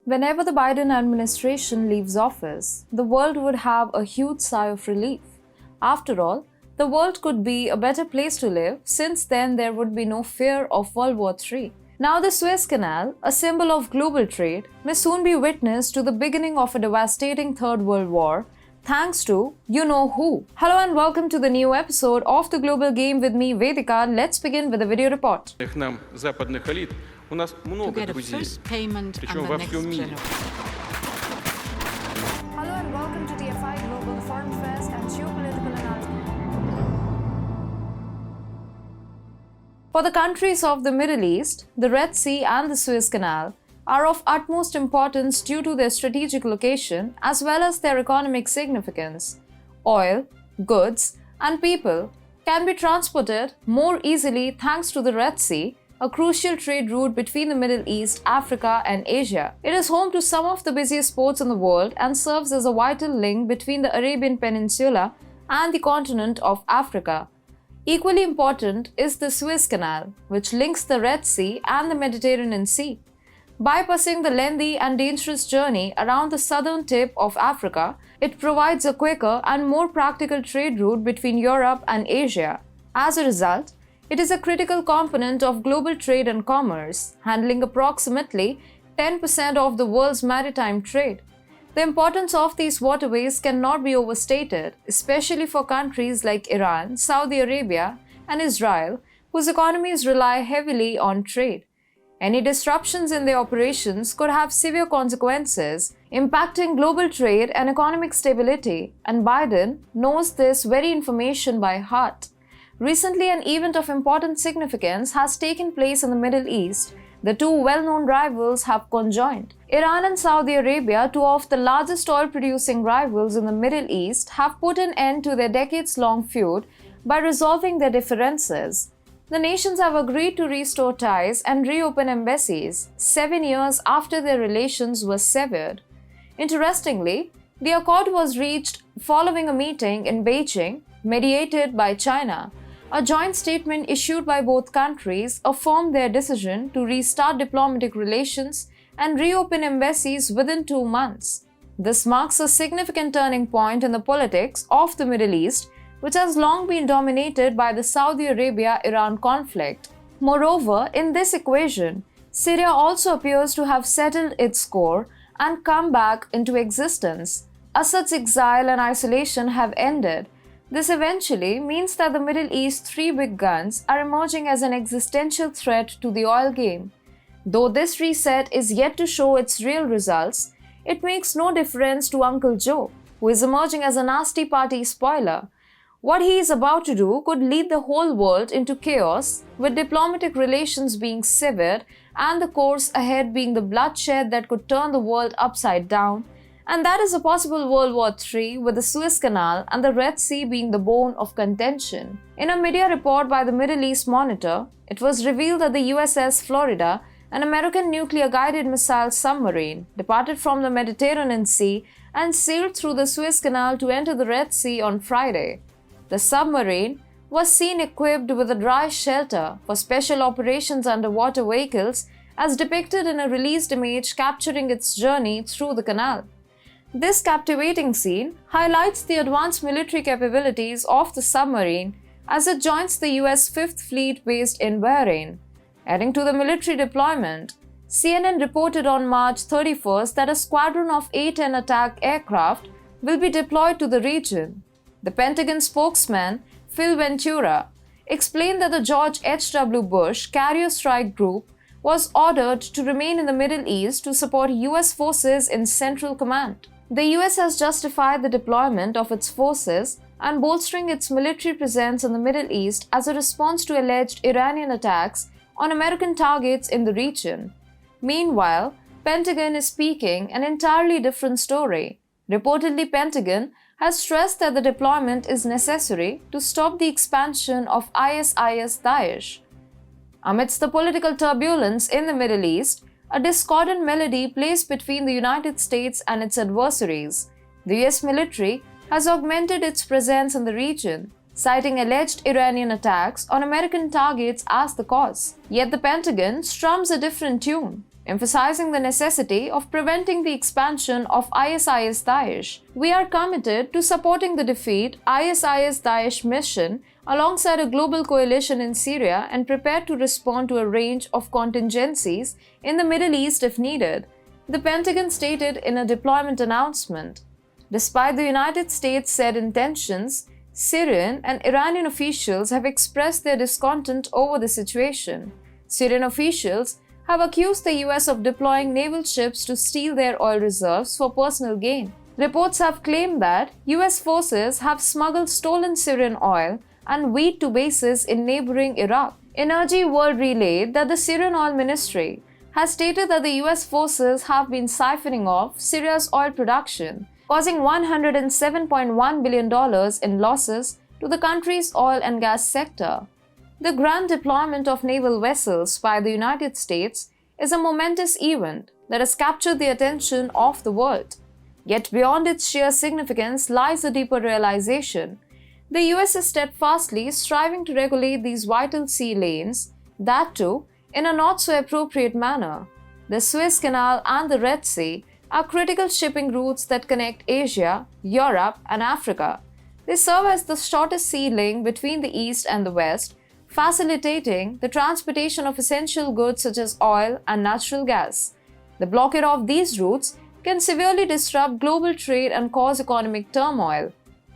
Whenever the Biden administration leaves office, the world would have a huge sigh of relief. After all, the world could be a better place to live since then there would be no fear of World War III. Now the Suez Canal, a symbol of global trade, may soon be witness to the beginning of a devastating Third World War, thanks to you-know-who. Hello and welcome to the new episode of The Global Game with me, Vedika. Let's begin with the video report. Нам западных элит у нас много друзей, причем во всем мире. Hello and welcome to TFIGlobal, Foreign Affairs and Geopolitical Analysis. For the countries of the Middle East, the Red Sea and the Suez Canal are of utmost importance due to their strategic location as well as their economic significance. Oil, goods, and people can be transported more easily thanks to the Red Sea, a crucial trade route between the Middle East, Africa, and Asia. It is home to some of the busiest ports in the world and serves as a vital link between the Arabian Peninsula and the continent of Africa. Equally important is the Suez Canal, which links the Red Sea and the Mediterranean Sea. Bypassing the lengthy and dangerous journey around the southern tip of Africa, it provides a quicker and more practical trade route between Europe and Asia. As a result, it is a critical component of global trade and commerce, handling approximately 10% of the world's maritime trade. The importance of these waterways cannot be overstated, especially for countries like Iran, Saudi Arabia, and Israel, whose economies rely heavily on trade. Any disruptions in their operations could have severe consequences, impacting global trade and economic stability, and Biden knows this very information by heart. Recently, an event of important significance has taken place in the Middle East. The two well-known rivals have conjoined. Iran and Saudi Arabia, two of the largest oil-producing rivals in the Middle East, have put an end to their decades-long feud by resolving their differences. The nations have agreed to restore ties and reopen embassies 7 years after their relations were severed. Interestingly, the accord was reached following a meeting in Beijing, mediated by China. A joint statement issued by both countries affirmed their decision to restart diplomatic relations and reopen embassies within 2 months. This marks a significant turning point in the politics of the Middle East, which has long been dominated by the Saudi Arabia-Iran conflict. Moreover, in this equation, Syria also appears to have settled its score and come back into existence. Assad's exile and isolation have ended. This eventually means that the Middle East's three big guns are emerging as an existential threat to the oil game. Though this reset is yet to show its real results, it makes no difference to Uncle Joe, who is emerging as a nasty party spoiler. What he is about to do could lead the whole world into chaos, with diplomatic relations being severed and the course ahead being the bloodshed that could turn the world upside down. And that is a possible World War III, with the Suez Canal and the Red Sea being the bone of contention. In a media report by the Middle East Monitor, it was revealed that the USS Florida, an American nuclear-guided missile submarine, departed from the Mediterranean Sea and sailed through the Suez Canal to enter the Red Sea on Friday. The submarine was seen equipped with a dry shelter for special operations underwater vehicles, as depicted in a released image capturing its journey through the canal. This captivating scene highlights the advanced military capabilities of the submarine as it joins the US 5th Fleet based in Bahrain. Adding to the military deployment, CNN reported on March 31st that a squadron of A-10 attack aircraft will be deployed to the region. The Pentagon spokesman, Phil Ventura, explained that the George H.W. Bush Carrier Strike Group was ordered to remain in the Middle East to support US forces in Central Command. The US has justified the deployment of its forces and bolstering its military presence in the Middle East as a response to alleged Iranian attacks on American targets in the region. Meanwhile, Pentagon is speaking an entirely different story. Reportedly, Pentagon has stressed that the deployment is necessary to stop the expansion of ISIS-Daesh. Amidst the political turbulence in the Middle East, a discordant melody plays between the United States and its adversaries. The US military has augmented its presence in the region, citing alleged Iranian attacks on American targets as the cause. Yet the Pentagon strums a different tune. emphasizing the necessity of preventing the expansion of ISIS Daesh. We are committed to supporting the defeat ISIS Daesh mission alongside a global coalition in Syria and prepared to respond to a range of contingencies in the Middle East if needed, the Pentagon stated in a deployment announcement. Despite the United States' said intentions, Syrian and Iranian officials have expressed their discontent over the situation. Syrian officials have accused the US of deploying naval ships to steal their oil reserves for personal gain. Reports have claimed that US forces have smuggled stolen Syrian oil and wheat to bases in neighboring Iraq. Energy World relayed that the Syrian Oil Ministry has stated that the US forces have been siphoning off Syria's oil production, causing $107.1 billion in losses to the country's oil and gas sector. The grand deployment of naval vessels by the United States is a momentous event that has captured the attention of the world. Yet beyond its sheer significance lies a deeper realization. The US is steadfastly striving to regulate these vital sea lanes, that too in a not-so-appropriate manner. The Suez Canal and the Red Sea are critical shipping routes that connect Asia, Europe, and Africa. They serve as the shortest sea link between the East and the West, facilitating the transportation of essential goods such as oil and natural gas. The blockade of these routes can severely disrupt global trade and cause economic turmoil.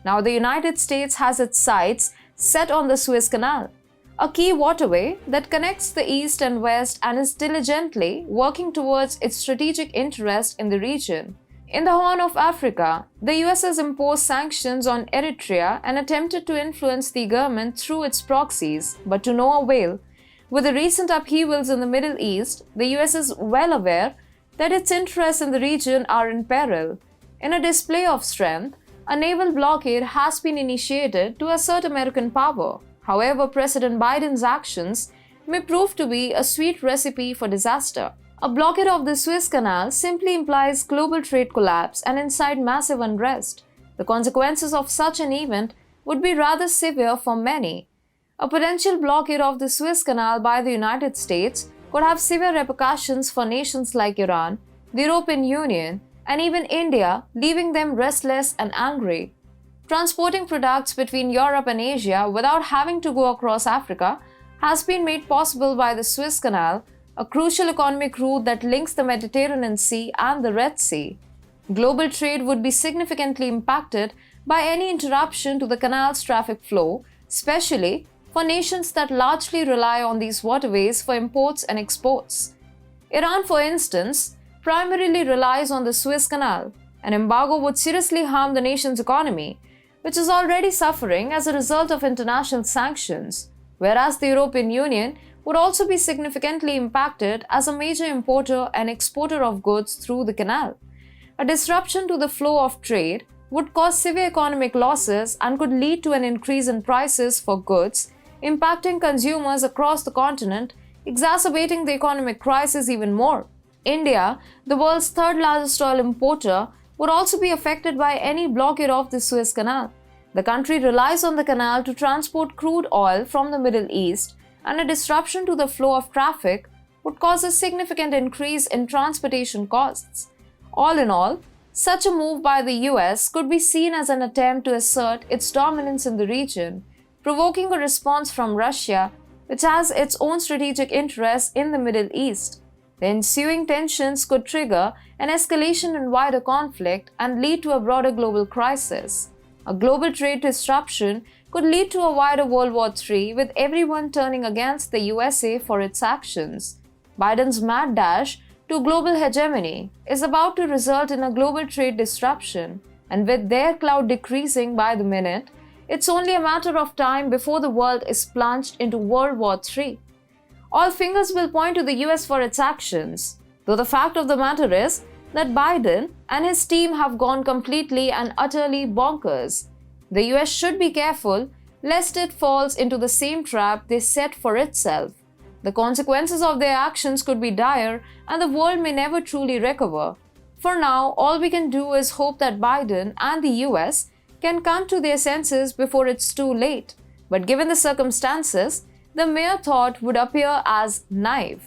Now, the United States has its sights set on the Suez Canal, a key waterway that connects the East and West and is diligently working towards its strategic interest in the region. In the Horn of Africa, the US has imposed sanctions on Eritrea and attempted to influence the government through its proxies, but to no avail. With the recent upheavals in the Middle East, the US is well aware that its interests in the region are in peril. In a display of strength, a naval blockade has been initiated to assert American power. However, President Biden's actions may prove to be a sweet recipe for disaster. A blockade of the Suez Canal simply implies global trade collapse and incite massive unrest. The consequences of such an event would be rather severe for many. A potential blockade of the Suez Canal by the United States could have severe repercussions for nations like Iran, the European Union, and even India, leaving them restless and angry. Transporting products between Europe and Asia without having to go across Africa has been made possible by the Suez Canal, a crucial economic route that links the Mediterranean Sea and the Red Sea. Global trade would be significantly impacted by any interruption to the canal's traffic flow, especially for nations that largely rely on these waterways for imports and exports. Iran, for instance, primarily relies on the Suez Canal. An embargo would seriously harm the nation's economy, which is already suffering as a result of international sanctions, whereas the European Union would also be significantly impacted as a major importer and exporter of goods through the canal. A disruption to the flow of trade would cause severe economic losses and could lead to an increase in prices for goods, impacting consumers across the continent, exacerbating the economic crisis even more. India, the world's third largest oil importer, would also be affected by any blockade of the Suez Canal. The country relies on the canal to transport crude oil from the Middle East, and a disruption to the flow of traffic would cause a significant increase in transportation costs. All in all, such a move by the US could be seen as an attempt to assert its dominance in the region, provoking a response from Russia, which has its own strategic interests in the Middle East. The ensuing tensions could trigger an escalation in wider conflict and lead to a broader global crisis. A global trade disruption could lead to a wider World War III, with everyone turning against the USA for its actions. Biden's mad dash to global hegemony is about to result in a global trade disruption, and with their clout decreasing by the minute, it's only a matter of time before the world is plunged into World War III. All fingers will point to the US for its actions, though the fact of the matter is that Biden and his team have gone completely and utterly bonkers. The US should be careful lest it falls into the same trap they set for itself. The consequences of their actions could be dire, and the world may never truly recover. For now, all we can do is hope that Biden and the US can come to their senses before it's too late. But given the circumstances, the mere thought would appear as naive.